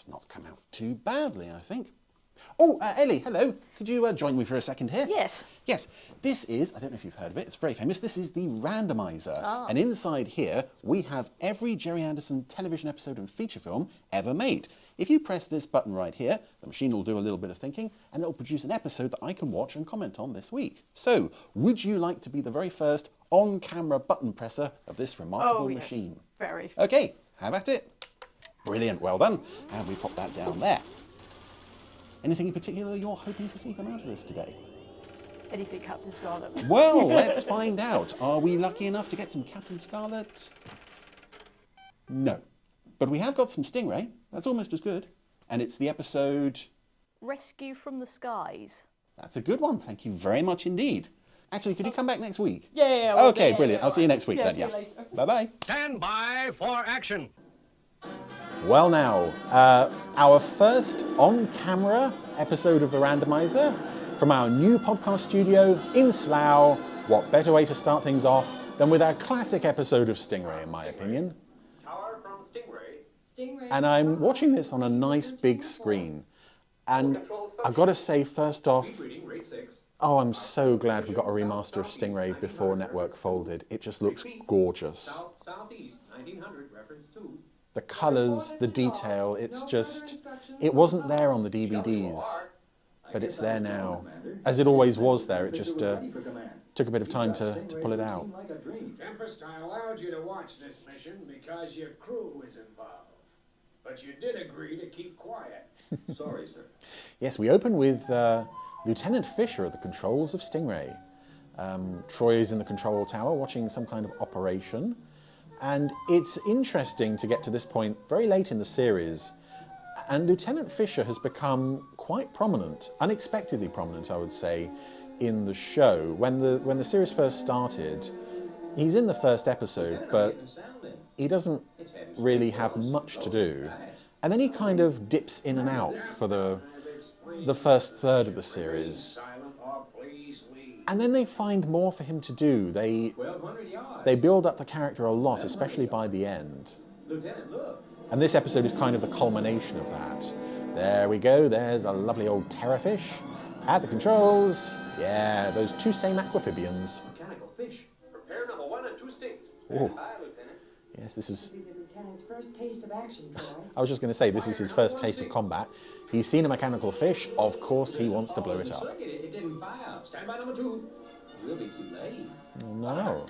That's not come out too badly, I think. Oh, Ellie, hello. Could you join me for a second here? Yes. Yes, this is, I don't know if you've heard of it, it's very famous, this is the Randomiser. Ah. And inside here, we have every Gerry Anderson television episode and feature film ever made. If you press this button right here, the machine will do a little bit of thinking, and it'll produce an episode that I can watch and comment on this week. So, would you like to be the very first on-camera button presser of this remarkable machine? Very. Okay, have at it. Brilliant, well done. And we pop that down there. Anything in particular you're hoping to see come out of this today? Anything Captain Scarlet. Well, let's find out. Are we lucky enough to get some Captain Scarlet? No. But we have got some Stingray. That's almost as good. And it's the episode... Rescue from the Skies. That's a good one. Thank you very much indeed. Actually, could you come back next week? Yeah. Okay, brilliant. I'll see you next week then. See you later. Bye-bye. Stand by for action. Well now, our first on-camera episode of the Randomiser from our new podcast studio in Slough. What better way to start things off than with our classic episode of Stingray, in my opinion. Tower from Stingray. And I'm watching this on a nice big screen. And I've got to say, first off, Reading rate 6. oh, I'm so glad we got a remaster of Stingray before Network folded. It just looks gorgeous. Southeast 1900 reference 2. The colours, the detail, it's just... It wasn't there on the DVDs, but it's there now. As it always was there, it just took a bit of time to pull it out. Tempest, I allowed you to watch this mission because your crew is involved. But you did agree to keep quiet. Sorry, sir. Yes, we open with Lieutenant Fisher at the controls of Stingray. Troy is in the control tower watching some kind of operation. And it's interesting to get to this point very late in the series. And Lieutenant Fisher has become quite prominent, unexpectedly prominent, I would say, in the show. When the series first started, he's in the first episode, but he doesn't really have much to do. And then he kind of dips in and out for the first third of the series. And then they find more for him to do. They build up the character a lot, especially by the end. And this episode is kind of the culmination of that. There we go, there's a lovely old terrorfish at the controls. Yeah, those two same aquamphibians. Mechanical fish. Prepare number 1 and 2 stings. Oh. Aye, Lieutenant. Yes, this is... The lieutenant's first taste of action, Troy. I was just going to say, this is his first taste of combat. He's seen a mechanical fish, of course he wants to blow it up. It didn't fire. Stand by number 2. We'll be too late. Oh, no.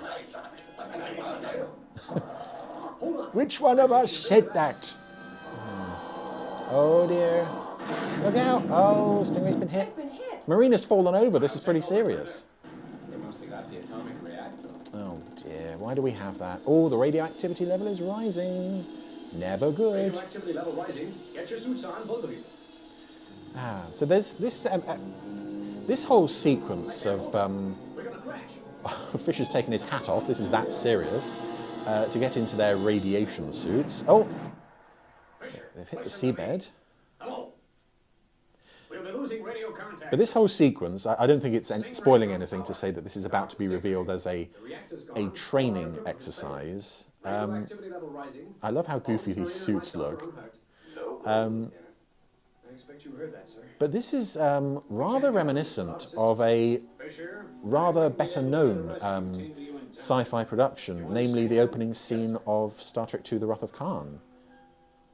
Hold on. Which one of us said that? Yes. Oh dear. Look out. Oh, Stingray's been hit. Been hit. Marina's fallen over. This is pretty serious. They must have got the atomic reactor. Oh dear. Why do we have that? Oh, the radioactivity level is rising. Never good. Radioactivity level rising. Get your suits on, both of you. Ah, so there's this whole sequence of We're gonna crash. Fisher's taken his hat off. This is that serious. To get into their radiation suits. Oh, they've hit the seabed. Hello. We'll be losing radio contact. But this whole sequence, I don't think it's spoiling anything to say that this is about to be revealed as a training exercise. Radioactivity level rising. I love how goofy these suits look. I expect you heard that, sir. But this is rather reminiscent of a Fisher. rather better known sci-fi production, namely the opening scene of Star Trek II: The Wrath of Khan,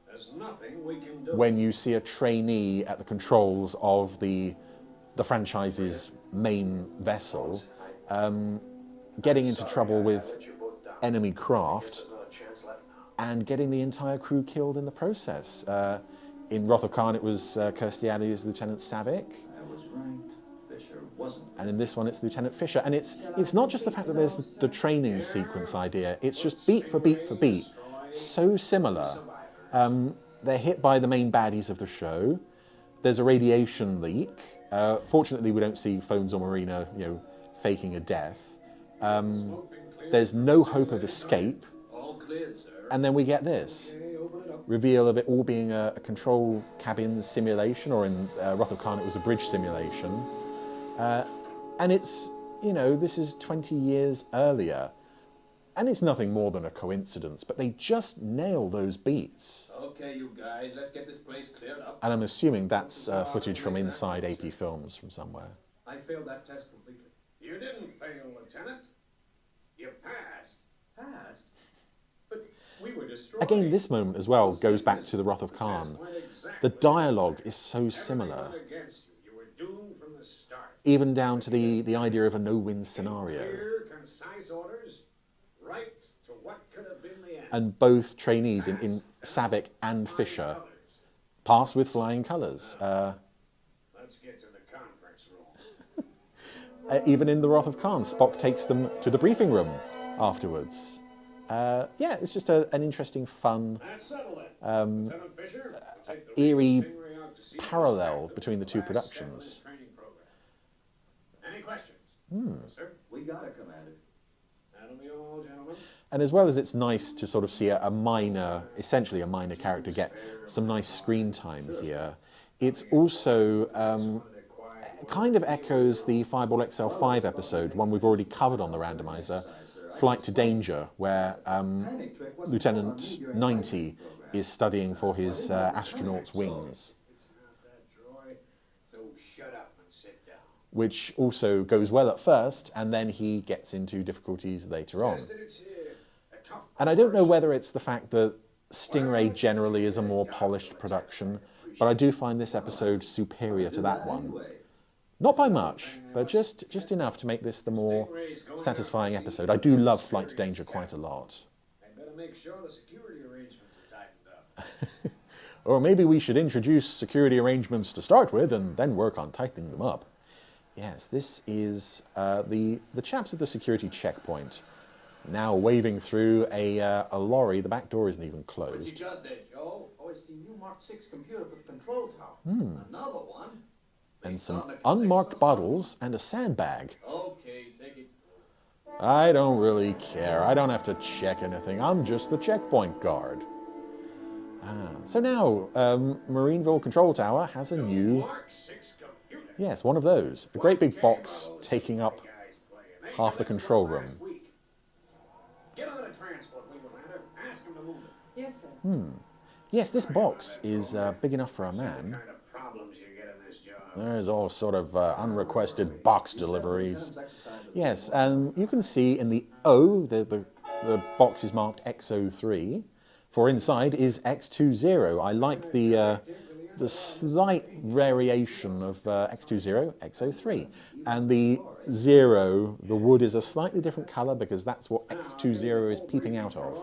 There's nothing we can do. when you see a trainee at the controls of the franchise's main vessel getting into trouble with enemy craft and getting the entire crew killed in the process. In Wrath of Khan, it was Kirstie Alley as Lieutenant Savick. I was right. Fisher wasn't. And in this one, it's Lieutenant Fisher. And it's not just the fact that there's the training sequence idea. It's just beat for beat for beat. So similar. They're hit by the main baddies of the show. There's a radiation leak. Fortunately, we don't see Phones or Marina, faking a death. There's no hope of escape. All cleared, sir. And then we get this. Okay, open it up. Reveal of it all being a control cabin simulation, or in Wrath of Khan it was a bridge simulation. And it's, this is 20 years earlier. And it's nothing more than a coincidence, but they just nail those beats. Okay, you guys, let's get this place cleared up. And I'm assuming that's footage from inside AP Films from somewhere. I failed that test completely. You didn't fail, Lieutenant. You passed. Passed? But we were destroyed. Again, this moment as well goes back to the Wrath of Khan. The dialogue is so similar, Against you. You were doomed from the start. even down to the idea of a no-win scenario. Clear, concise orders, right to what could have been the end. And both trainees in Savick and Fisher pass with flying colours. Let's get to the conference room. Even in the Wrath of Khan, Spock takes them to the briefing room afterwards. Yeah, it's just an interesting, fun, That's settled it. Lieutenant Fisher, we'll take the eerie Stingray out to see parallel the between the two last productions. step of the training program. Any questions? Yes, sir. We got it, Commander. That'll be all, gentlemen. And as well as it's nice to sort of see a minor, essentially a minor character get some nice screen time here, it's also kind of echoes the Fireball XL5 episode, one we've already covered on the Randomiser, Flight to Danger, where Lieutenant 90 is studying for his astronaut's wings, It's not that, Troy. So shut up and sit down. which also goes well at first, and then he gets into difficulties later on. Yes, it's a tough And I don't know whether it's the fact that Stingray generally is a more polished production, but I do find this episode superior to that one. Not by much, but just enough to make this the more satisfying episode. I do love Flight to Danger quite a lot. I better make sure the security arrangements are tightened up. Or maybe we should introduce security arrangements to start with and then work on tightening them up. Yes, this is the chaps at the security checkpoint, now waving through a lorry. The back door isn't even What you closed. got there, Joe? Oh, it's the new Mark 6 computer for the control tower. Another one. And Based some on the unmarked connection bottles and a sandbag. Okay, take it. I don't really care. I don't have to check anything. I'm just the checkpoint guard. So now, Marineville Control Tower has a new... Mark 6 computer. Yes, one of those. A great big box taking up half the control room. Get on a transport, we Commander. Ask him to move it. Yes, sir. Yes, this box is big enough for a What man. kind of problems you get in this job? There's all sort of unrequested box deliveries. Yes, and you can see in the O, the box is marked XO3. For inside is X20. I like the slight variation of X20, XO3. And the 0, the wood is a slightly different colour because that's what X20 is peeping out of.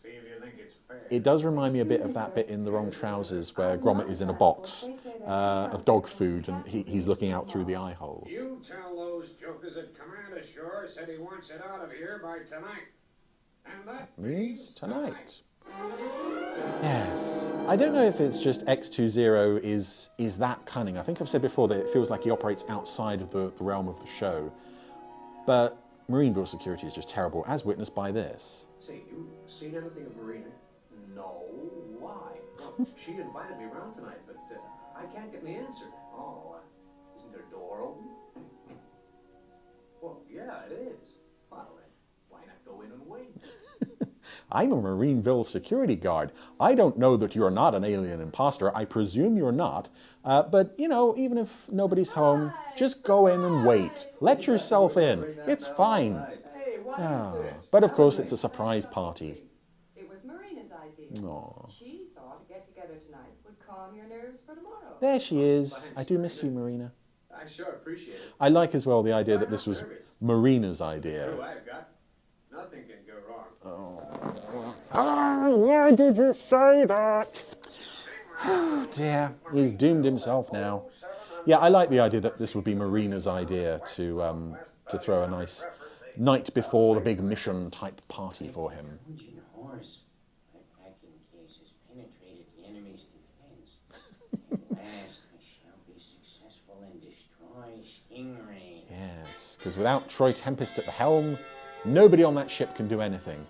See if you think it's fair. It does remind me a bit of that bit in The Wrong Trousers where Gromit is in a box of dog food and he's looking out through the eye holes. You tell those jokers that Commander Shore said he wants it out of here by tonight. And that Means tonight. Yes. I don't know if it's just X20 is that cunning. I think I've said before that it feels like he operates outside of the realm of the show. But Marineville security is just terrible, as witnessed by this. Say, you seen anything of Marina? No, why? Well, she invited me around tonight, but I can't get the answer. Oh, isn't their door open? Well, yeah, it is. Well, then, why not go in and wait? I'm a Marineville security guard. I don't know that you're not an alien imposter. I presume you're not. But, you know, even if nobody's home, just go in and wait. Let yourself in. It's fine. Hey, what Ah, is this? but of course, it's a surprise party. It was Marina's idea. Aw. She thought a get-together tonight would calm your nerves for tomorrow. There she is. I do miss you, Marina. I sure appreciate it. I like as well the idea that this was Marina's idea. Who I've got, nothing can go wrong. Oh, why did you say that? Oh dear, he's doomed himself now. Yeah, I like the idea that this would be Marina's idea to throw a nice night before the big mission type party for him. Trojan horse. My packing case has penetrated the enemy's defense. At last, I shall be successful and destroy Stingray. Yes, because without Troy Tempest at the helm, nobody on that ship can do anything.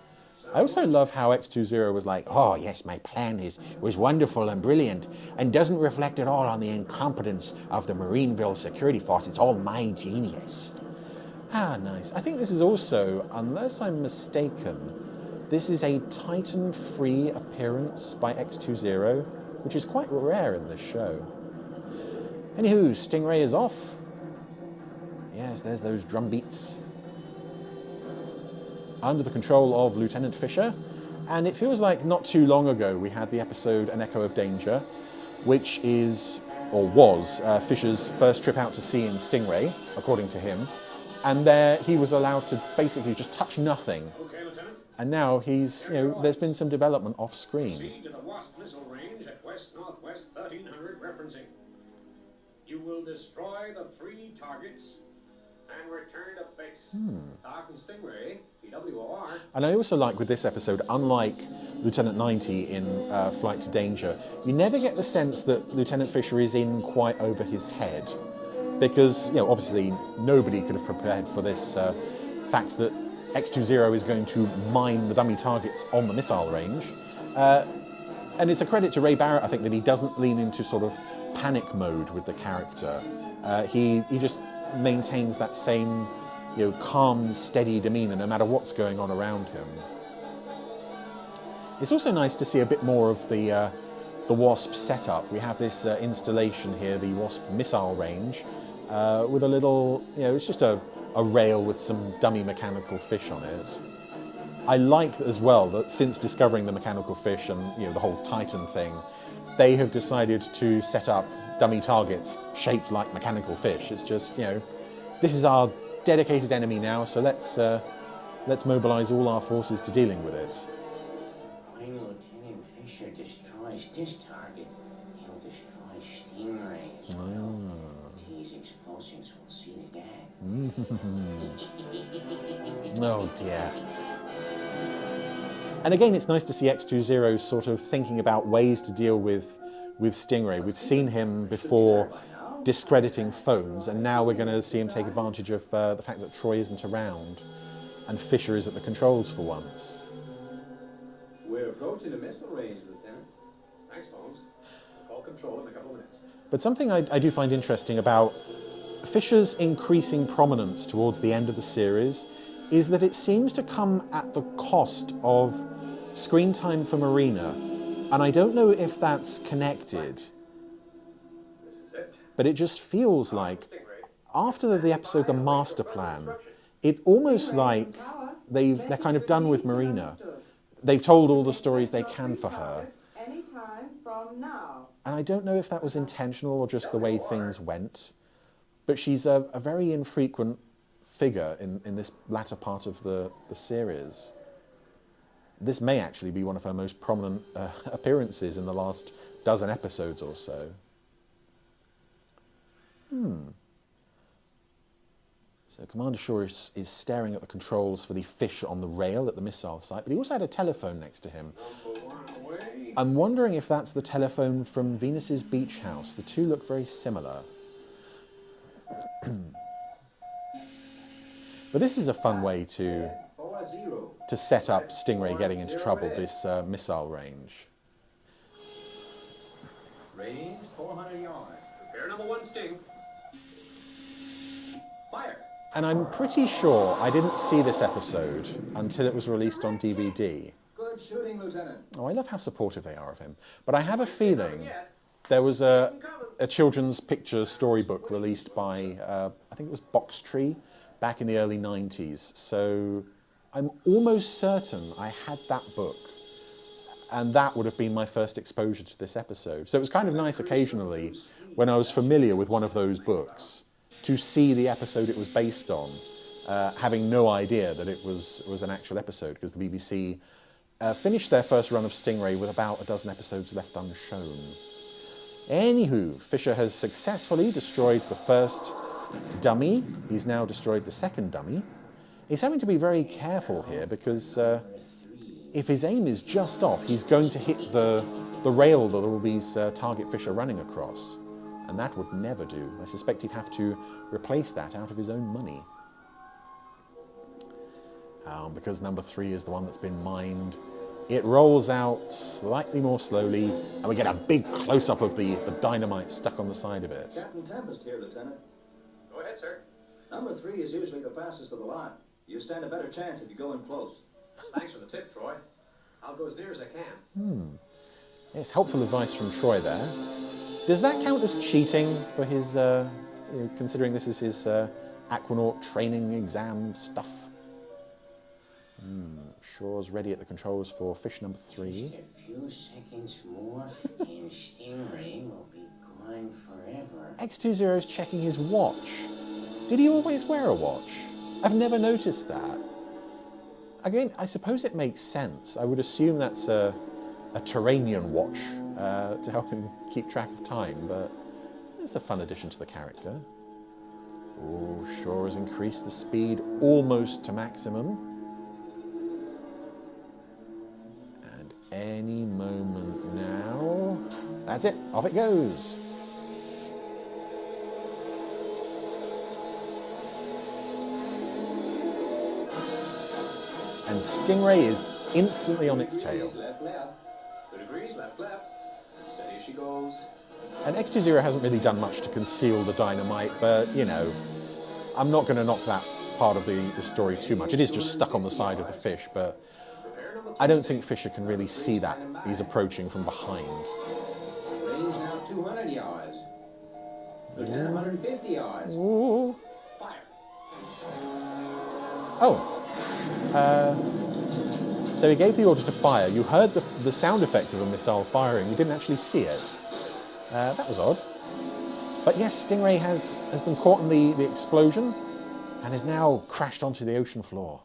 I also love how X20 was like, oh yes, my plan was wonderful and brilliant and doesn't reflect at all on the incompetence of the Marineville security force. It's all my genius. Ah, nice. I think this is also, unless I'm mistaken, This is a Titan-free appearance by X20, which is quite rare in this show. Anywho, Stingray is off. Yes, there's those drum beats. Under the control of Lieutenant Fisher. And it feels like not too long ago we had the episode An Echo of Danger, which is, or was, Fisher's first trip out to sea in Stingray, according to him. And there he was allowed to basically just touch nothing. Okay, Lieutenant. And now he's, there's been some development off screen. Proceed to the Wasp missile range at west-northwest 1300 referencing. You will destroy the 3 targets and return to base. Doc and Stingray, PWR. And I also like with this episode, unlike Lieutenant 90 in Flight to Danger, you never get the sense that Lieutenant Fisher is in quite over his head. Because, obviously nobody could have prepared for this fact that X20 is going to mine the dummy targets on the missile range. And it's a credit to Ray Barrett, I think, that he doesn't lean into sort of panic mode with the character. He just maintains that same, calm, steady demeanour no matter what's going on around him. It's also nice to see a bit more of the Wasp setup. We have this installation here, the Wasp missile range, with a little, it's just a rail with some dummy mechanical fish on it. I like as well that since discovering the mechanical fish and the whole Titan thing, they have decided to set up dummy targets shaped like mechanical fish. It's just, this is our dedicated enemy now, so let's mobilize all our forces to dealing with it. When Lieutenant Fisher destroys this target, he'll destroy Stingray. These explosions will see the gag. Oh dear. And again, it's nice to see X20 sort of thinking about ways to deal with Stingray. We've seen him before discrediting phones, and now we're going to see him take advantage of the fact that Troy isn't around and Fisher is at the controls for once. We're approaching the missile range, Lieutenant. Thanks, Bones. I'll call control in a couple of minutes. But something I do find interesting about Fisher's increasing prominence towards the end of the series is that it seems to come at the cost of screen time for Marina. And I don't know if that's connected, This is it. but it just feels like after the episode The Master Plan, it's almost like they're kind of done with Marina. They've told all the stories they can for her. Anytime from now. And I don't know if that was intentional or just the way things went, but she's a very infrequent figure in this latter part of the series. This may actually be one of her most prominent appearances in the last dozen episodes or so. So Commander Shaw is staring at the controls for the fish on the rail at the missile site, but he also had a telephone next to him. Number 1 away. I'm wondering if that's the telephone from Venus's beach house. The two look very similar. But this is a fun way to set up Stingray getting into trouble, this missile range. Range 400 yards. Prepare number 1 sting. Fire. And I'm pretty sure I didn't see this episode until it was released on DVD. Good shooting, Lieutenant. Oh, I love how supportive they are of him. But I have a feeling there was a children's picture storybook released by, I think it was Box Tree, back in the early 90s. So I'm almost certain I had that book. And that would have been my first exposure to this episode. So it was kind of nice occasionally, when I was familiar with one of those books, to see the episode it was based on, having no idea that it was an actual episode, because the BBC finished their first run of Stingray with about a dozen episodes left unshown. Anywho, Fisher has successfully destroyed the first dummy. He's now destroyed the second dummy. He's having to be very careful here, because if his aim is just off, he's going to hit the rail that all these target fish are running across. And that would never do. I suspect he'd have to replace that out of his own money. Because number 3 is the one that's been mined. It rolls out slightly more slowly, and we get a big close-up of the dynamite stuck on the side of it. Captain Tempest here, Lieutenant. Go ahead, sir. Number 3 is usually the fastest of the lot. You stand a better chance if you go in close. Thanks for the tip, Troy. I'll go as near as I can. It's helpful advice from Troy there. Does that count as cheating for his, considering this is his aquanaut training exam stuff? Shaw's ready at the controls for fish number 3. Just a few seconds more, and Stingray will be gone forever. X20's checking his watch. Did he always wear a watch? I've never noticed that. Again, I suppose it makes sense. I would assume that's a Terranian watch to help him keep track of time, but it's a fun addition to the character. Oh, Shaw has increased the speed almost to maximum. And any moment now... That's it, off it goes. And Stingray is instantly on its tail. Left, left. 2 degrees, left, left. Steady as she goes. And X20 hasn't really done much to conceal the dynamite, but, you know, I'm not going to knock that part of the story too much. It is just stuck on the side of the fish, but I don't think Fisher can really see that he's approaching from behind. Range now 200 yards. Lieutenant, 150 yards. Ooh. Fire. Oh. So he gave the order to fire. You heard the sound effect of a missile firing. You didn't actually see it. That was odd. But yes, Stingray has been caught in the explosion and is now crashed onto the ocean floor.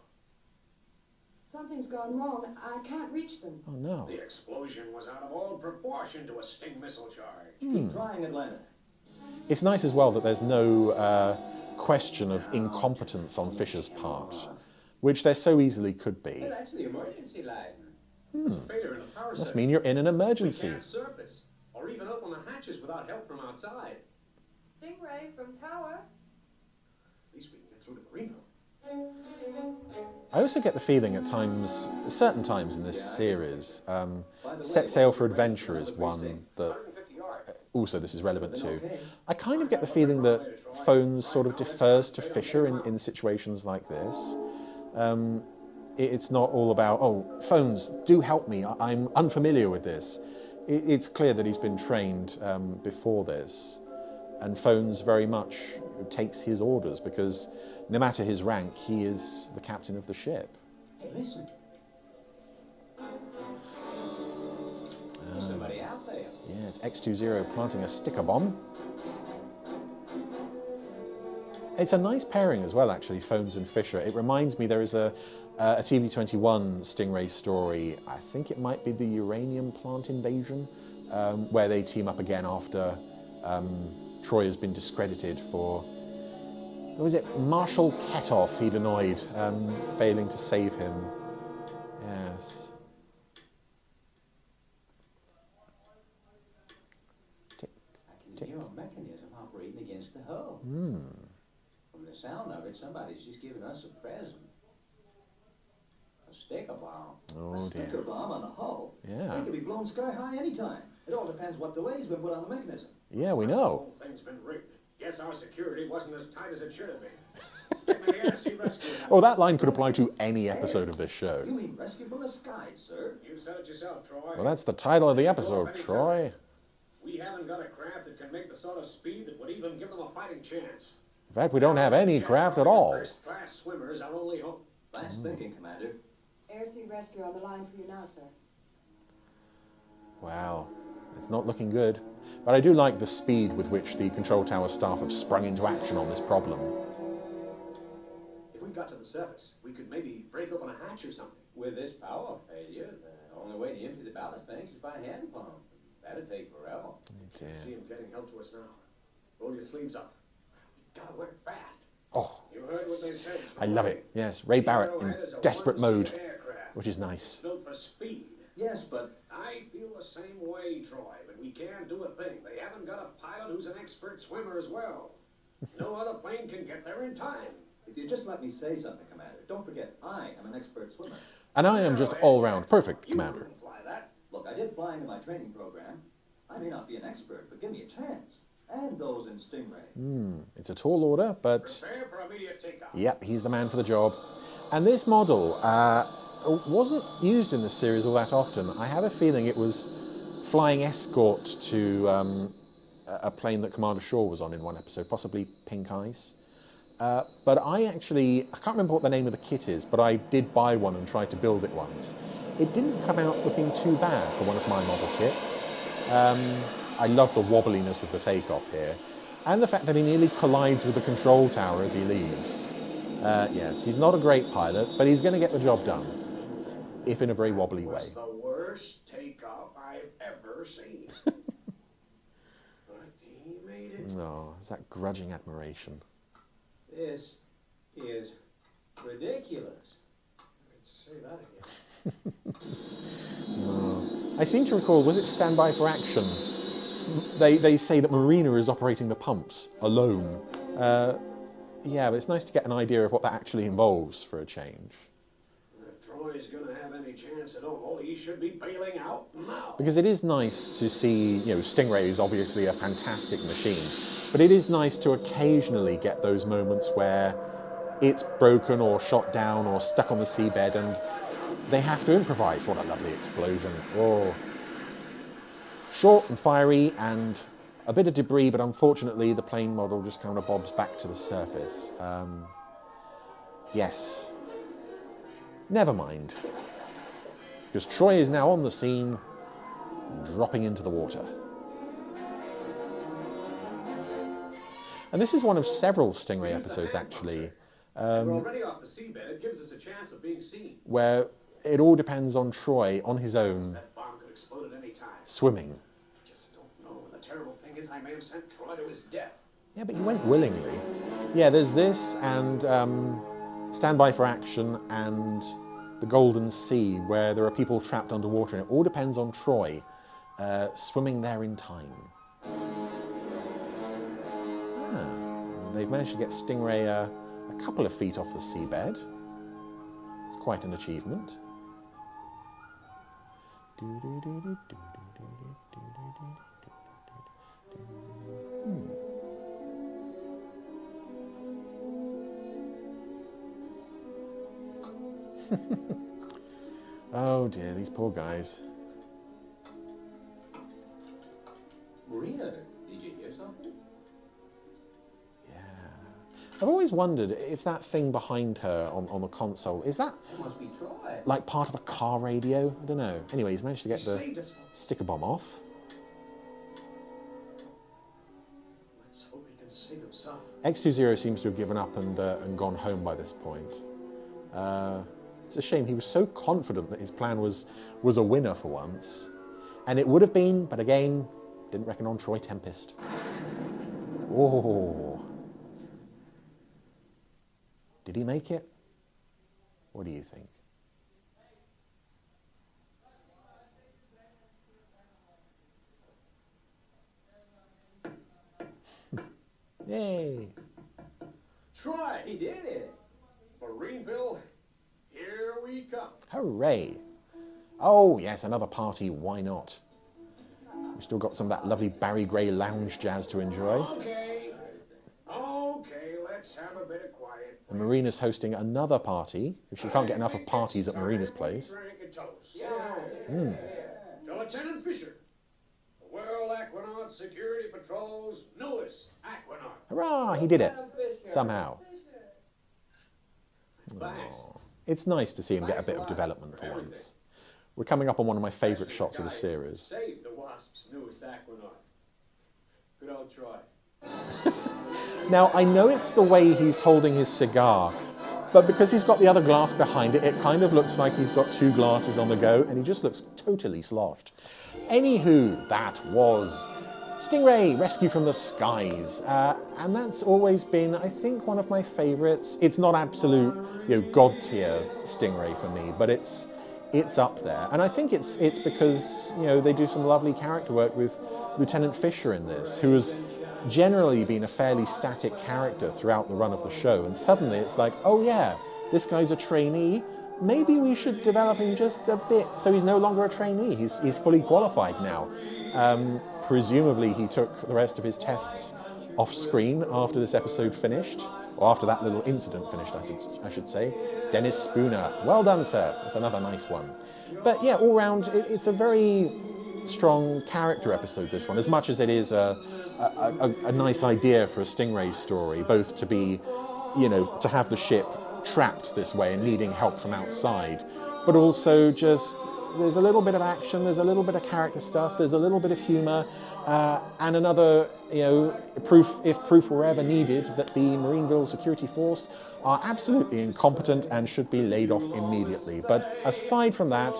Something's gone wrong. I can't reach them. Oh no. The explosion was out of all proportion to a Sting missile charge. Keep trying, Atlanta. It's nice as well that there's no question of incompetence on Fisher's part, which there so easily could be. Hey, that's the emergency light. There's a failure in the power Must set. mean you're in an emergency. We can't surface or even open the hatches without help from outside. Stingray from tower. At least we can get through to Marino. I also get the feeling at times, certain times in this series, Set Sail for Adventure is one that also this is relevant to. I kind of get the feeling that Phones sort of defers to Fisher in situations like this. It's not all about, oh, Phones, do help me, I'm unfamiliar with this. It's clear that he's been trained before this, and Phones very much takes his orders because no matter his rank, he is the captain of the ship. Hey, listen. There's somebody out there. Yeah, it's X20 planting a sticker bomb. It's a nice pairing as well, actually, Phones and Fisher. It reminds me there is a TV21 Stingray story, I think it might be the uranium plant invasion, where they team up again after Troy has been discredited for, what was it, Marshal Ketoff he'd annoyed, failing to save him. Yes. Tick, I can hear a mechanism operating against the hull. From the sound of it, somebody's just giving us a present. A sticker bomb. Oh A sticker dear. bomb on the hull. Yeah. They could be blown sky high anytime. It all depends what delay's been put on the mechanism. Yeah, we The know. whole thing's been rigged. Guess our security wasn't as tight as it should have been. Get me the air-sea rescue. Oh, that line could apply to any episode of this show. You mean rescue from the skies, sir? You said it yourself, Troy. Well, that's the title of the episode, Troy. We haven't got a craft that can make the sort of speed that would even give them a fighting chance. In fact, we don't have any craft at all. First-class swimmers, I'll only hope. Fast thinking, Commander. Air-sea rescue on the line for you now, sir. Wow, it's not looking good. But I do like the speed with which the control tower staff have sprung into action on this problem. If we got to the surface, we could maybe break open a hatch or something. With this power failure, the only way to empty the ballast tanks is by hand pump. That'd take forever. Dear. See him getting held to us now. Roll your sleeves up. Gotta work fast. Oh, You heard what they said. I love it. Yes, Ray Barrett in Arrowhead is a desperate mode, one-seat aircraft. which is nice. Built for speed. Yes, but I feel the same way, Troy, but we can't do a thing. They haven't got a pilot who's an expert swimmer as well. No other plane can get there in time. if you just let me say something, Commander, don't forget, I am an expert swimmer. And I am just all-round perfect You commander. wouldn't fly that. Look, I did flying in my training program. I may not be an expert, but give me a chance. And those in Stingray. It's a tall order, but Prepare for immediate takeoff. yep, he's the man for the job. And this model, wasn't used in this series all that often. I have a feeling it was flying escort to a plane that Commander Shaw was on in one episode, possibly Pink Ice. But I can't remember what the name of the kit is, but I did buy one and tried to build it once. It didn't come out looking too bad for one of my model kits. I love the wobbliness of the takeoff here, and the fact that he nearly collides with the control tower as he leaves. Yes, he's not a great pilot, but he's going to get the job done, if in a very wobbly way. The worst takeoff I've ever seen. But he made it. Oh, it's that grudging admiration. This is ridiculous. Say that again. Oh. I seem to recall, was it Standby for Action? They say that Marina is operating the pumps alone. Yeah, but it's nice to get an idea of what that actually involves for a change. If Troy's going to have any chance at all, he should be bailing out now. Because it is nice to see, Stingray is obviously a fantastic machine, but it is nice to occasionally get those moments where it's broken or shot down or stuck on the seabed and they have to improvise. What a lovely explosion. Oh. Short and fiery and a bit of debris, but unfortunately the plane model just kind of bobs back to the surface. Yes. Never mind. Because Troy is now on the scene, dropping into the water. And this is one of several Stingray episodes, actually, We're already off the seabed. It gives us a chance of being seen. where it all depends on Troy, on his own, That bomb could explode at any time. swimming. I just don't know. And the terrible thing is I may have sent Troy to his death. Yeah, but he went willingly. Yeah, there's this and Standby for Action and the Golden Sea, where there are people trapped underwater, and it all depends on Troy swimming there in time. They've managed to get Stingray a couple of feet off the seabed. It's quite an achievement. Oh dear, these poor guys. Marina, did you hear something? Yeah. I've always wondered if that thing behind her on the console, is that That must be Troy. like part of a car radio? I don't know. Anyway, he's managed to get the Saved us. sticker bomb off. Let's hope he can save himself. X20 seems to have given up and gone home by this point. It's a shame. He was so confident that his plan was a winner for once. And it would have been, but again, didn't reckon on Troy Tempest. Oh. Did he make it? What do you think? Yay! Troy! He did it. Marineville, here we come. Hooray! Oh yes, another party, why not? We've still got some of that lovely Barry Gray lounge jazz to enjoy. Okay, let's have a bit of quiet. And Marina's hosting another party, because she can't get enough of parties at Marina's place. Drink a toast. To Lieutenant Fisher, the World Aquanaut Security Patrol's newest aquanaut. Hurrah, he did it, somehow. Thanks. Aw. It's nice to see him get a bit of development for once. We're coming up on one of my favourite shots of the series. Saved the Wasp's newest aquanaut. Good old Troy. Now, I know it's the way he's holding his cigar, but because he's got the other glass behind it, it kind of looks like he's got two glasses on the go, and he just looks totally sloshed. Anywho, that was Stingray, Rescue from the Skies, and that's always been, I think, one of my favourites. It's not absolute, god tier Stingray for me, but it's up there, and I think it's because they do some lovely character work with Lieutenant Fisher in this, who has generally been a fairly static character throughout the run of the show, and suddenly it's like, oh yeah, this guy's a trainee. Maybe we should develop him just a bit so he's no longer a trainee. He's fully qualified now. Presumably he took the rest of his tests off screen after this episode finished, or after that little incident finished, I should say. Dennis Spooner. Well done, sir. That's another nice one. But yeah, all round, it's a very strong character episode, this one, as much as it is a nice idea for a Stingray story, both to be, you know, to have the ship trapped this way and needing help from outside, but also just, there's a little bit of action, there's a little bit of character stuff, there's a little bit of humour, and another, you know, proof, if proof were ever needed, that the Marineville Security Force are absolutely incompetent and should be laid off immediately. But aside from that,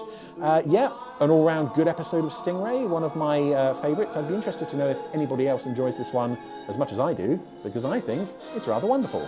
yeah, an all-round good episode of Stingray, one of my favourites. I'd be interested to know if anybody else enjoys this one as much as I do, because I think it's rather wonderful.